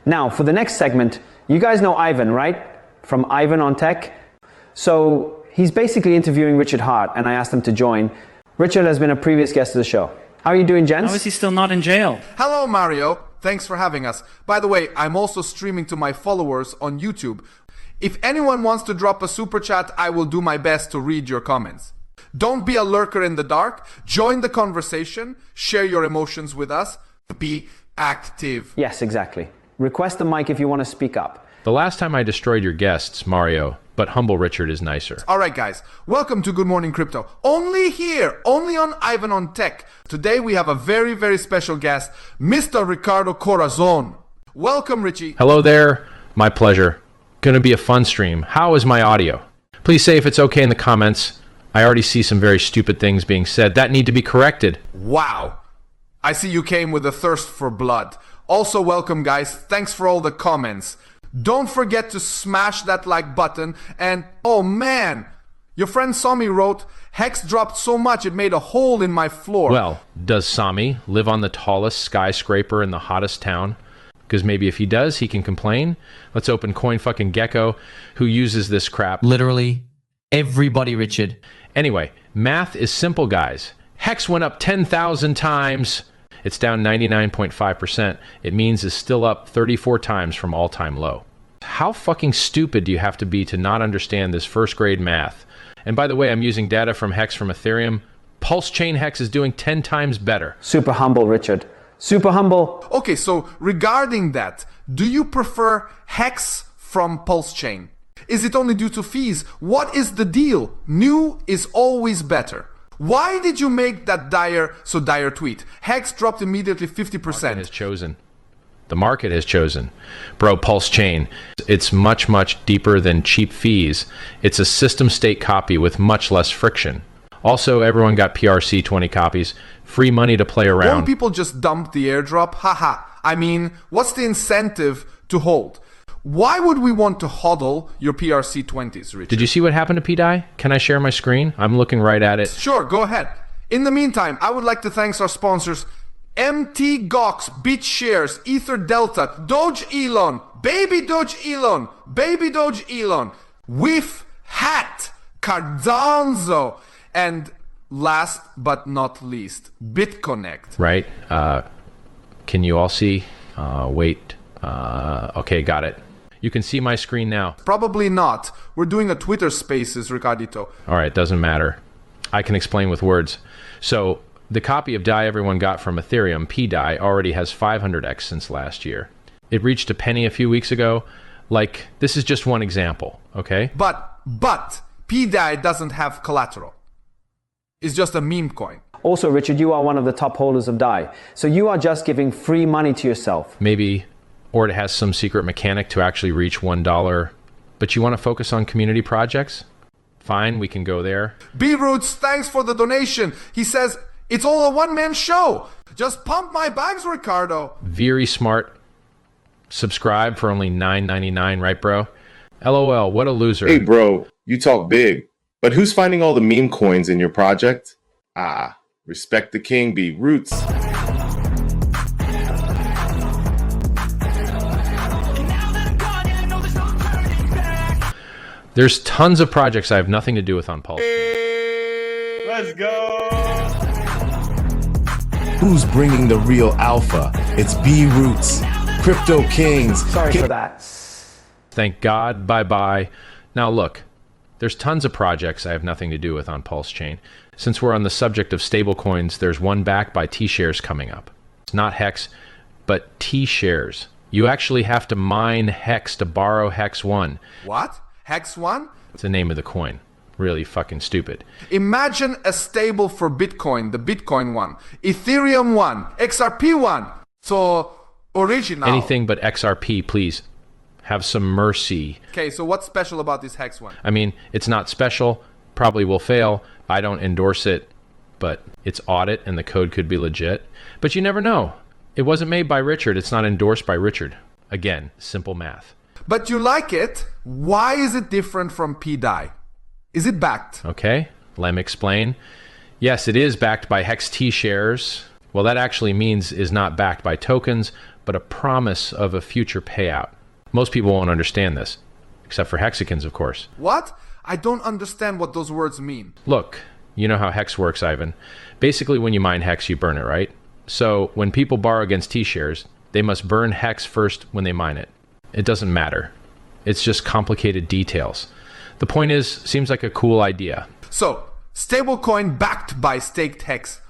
Now, for the next segment, you guys know Ivan, right? From Ivan on Tech. So he's basically interviewing Richard Hart, and I asked him to join. Richard has been a previous guest of the show. How are you doing, gents? How is he still not in jail? Hello, Mario. Thanks for having us. By the way, I'm also streaming to my followers on YouTube. If anyone wants to drop a super chat, I will do my best to read your comments. Don't be a lurker in the dark. Join the conversation. Share your emotions with us. Be active. Yes, exactly. Request the mic if you want to speak up. The last time I destroyed your guests, Mario, but humble Richard is nicer. All right, guys. Welcome to Good Morning Crypto. Only here, only on Ivan on Tech. Today we have a very, very special guest, Mr. Ricardo Corazon. Welcome, Richie. Hello there. My pleasure. Gonna be a fun stream. How is my audio? Please say if it's okay in the comments. I already see some very stupid things being said that need to be corrected. Wow. I see you came with a thirst for blood. Also, welcome, guys. Thanks for all the comments. Don't forget to smash that like button. And, oh man, your friend Sami wrote, HEX dropped so much it made a hole in my floor. Well, does Sami live on the tallest skyscraper in the hottest town? Because maybe if he does, he can complain. Let's open CoinFucking who uses this crap. Literally everybody, Richard. Anyway, math is simple, guys. HEX went up 10,000 times. It's down 99.5%. It means it's still up 34 times from all-time low. How fucking stupid do you have to be to not understand this first-grade math? And by the way, I'm using data from HEX from Ethereum. Pulsechain HEX is doing 10 times better. Super humble, Richard. Super humble. Okay, so regarding that, do you prefer HEX from Pulsechain? Is it only due to fees? What is the deal? New is always better. Why did you make that dire tweet? HEX dropped immediately 50%. The market has chosen. Bro, Pulsechain, it's much, much deeper than cheap fees. It's a system state copy with much less friction. Also, everyone got PRC 20 copies. Free money to play around. Won't people just dump the airdrop? Haha. I mean, what's the incentive to hold? Why would we want to hodl your PRC 20s, Richard? Did you see what happened to PDI? Can I share my screen? I'm looking right at it. Sure, go ahead. In the meantime, I would like to thank our sponsors, MT Gox, BitShares, Ether Delta, Doge Elon, Baby Doge Elon, Baby Doge Elon, Whiff Hat, Cardano, and last but not least, BitConnect. Right. Can you all see? Wait. Okay, got it. You can see my screen now. Probably not. We're doing a Twitter Spaces, Ricardito. All right, doesn't matter. I can explain with words. So the copy of DAI everyone got from Ethereum, PDAI, already has 500x since last year. It reached a penny a few weeks ago. Like, this is just one example, okay? But PDAI doesn't have collateral. It's just a meme coin. Also, Richard, you are one of the top holders of DAI. So you are just giving free money to yourself. Maybe, or it has some secret mechanic to actually reach $1. But you want to focus on community projects? Fine, we can go there. B-Roots, thanks for the donation. He says, it's all a one-man show. Just pump my bags, Ricardo. Very smart. Subscribe for only $9.99, right, bro? LOL, what a loser. Hey, bro, you talk big. But who's finding all the meme coins in your project? Ah, respect the king, B-Roots. There's tons of projects I have nothing to do with on Pulse. Let's go. Who's bringing the real alpha? It's B-Roots, Crypto Kings. Sorry for that. Thank God. Bye-bye. Now look, there's tons of projects I have nothing to do with on Pulsechain. Since we're on the subject of stablecoins, there's one backed by T-shares coming up. It's not HEX, but T-shares. You actually have to mine HEX to borrow HEX 1. What? HEX 1? It's the name of the coin. Really fucking stupid. Imagine a stable for Bitcoin, the Bitcoin one, Ethereum one, XRP one. So, original. Anything but XRP, please. Have some mercy. Okay, so what's special about this HEX one? I mean, it's not special. Probably will fail. I don't endorse it, but it's audit and the code could be legit. But you never know. It wasn't made by Richard. It's not endorsed by Richard. Again, simple math. But you like it. Why is it different from PDAI? Is it backed? Okay, let me explain. Yes, it is backed by HEX T shares. Well, that actually means is not backed by tokens, but a promise of a future payout. Most people won't understand this, except for hexicans, of course. What? I don't understand what those words mean. Look, you know how HEX works, Ivan. Basically, when you mine HEX, you burn it, right? So when people borrow against T-shares, they must burn HEX first when they mine it. It doesn't matter. It's just complicated details. The point is, seems like a cool idea. So, stablecoin backed by staked HEX.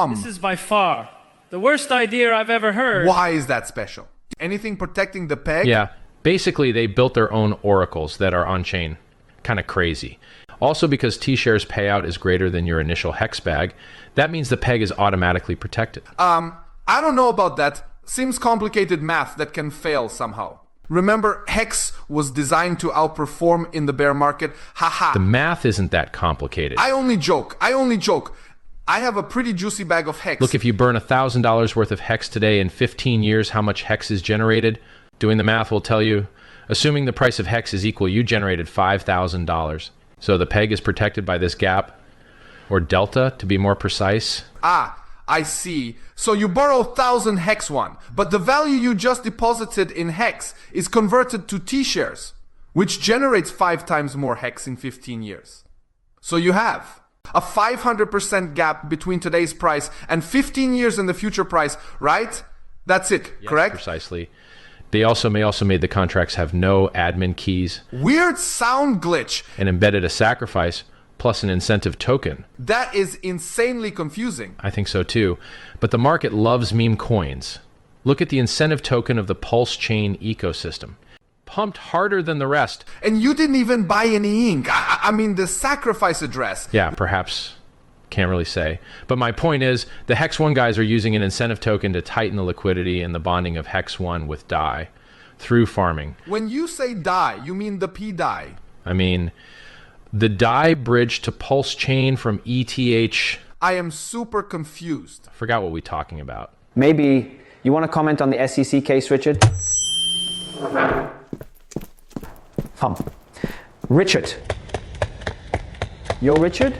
This is by far the worst idea I've ever heard. Why is that special? Anything protecting the peg? Yeah, basically they built their own oracles that are on-chain. Kind of crazy. Also, because T-shares payout is greater than your initial HEX bag, that means the peg is automatically protected. I don't know about that. Seems complicated math that can fail somehow. Remember, HEX was designed to outperform in the bear market. Haha. The math isn't that complicated. I only joke. I have a pretty juicy bag of HEX. Look, if you burn $1,000 worth of HEX today, in 15 years, how much HEX is generated? Doing the math will tell you, assuming the price of HEX is equal, you generated $5,000. So the peg is protected by this gap, or delta, to be more precise. I see. So you borrow 1,000 HEX one, but the value you just deposited in HEX is converted to T-shares, which generates 5 times more HEX in 15 years. So you have a 500% gap between today's price and 15 years in the future price, right? That's it, Yes, correct? Precisely. They may also made the contracts have no admin keys. Weird sound glitch. And embedded a sacrifice plus an incentive token. That is insanely confusing. I think so too. But the market loves meme coins. Look at the incentive token of the Pulsechain ecosystem. Pumped harder than the rest. And you didn't even buy any ink. I mean, the sacrifice address. Yeah, perhaps. Can't really say. But my point is, the HEX1 guys are using an incentive token to tighten the liquidity and the bonding of HEX1 with DAI through farming. When you say DAI, you mean the P-DAI. I mean, the DAI bridge to Pulsechain from ETH. I am super confused. I forgot what we're talking about. Maybe you want to comment on the SEC case, Richard? Richard. Yo, Richard?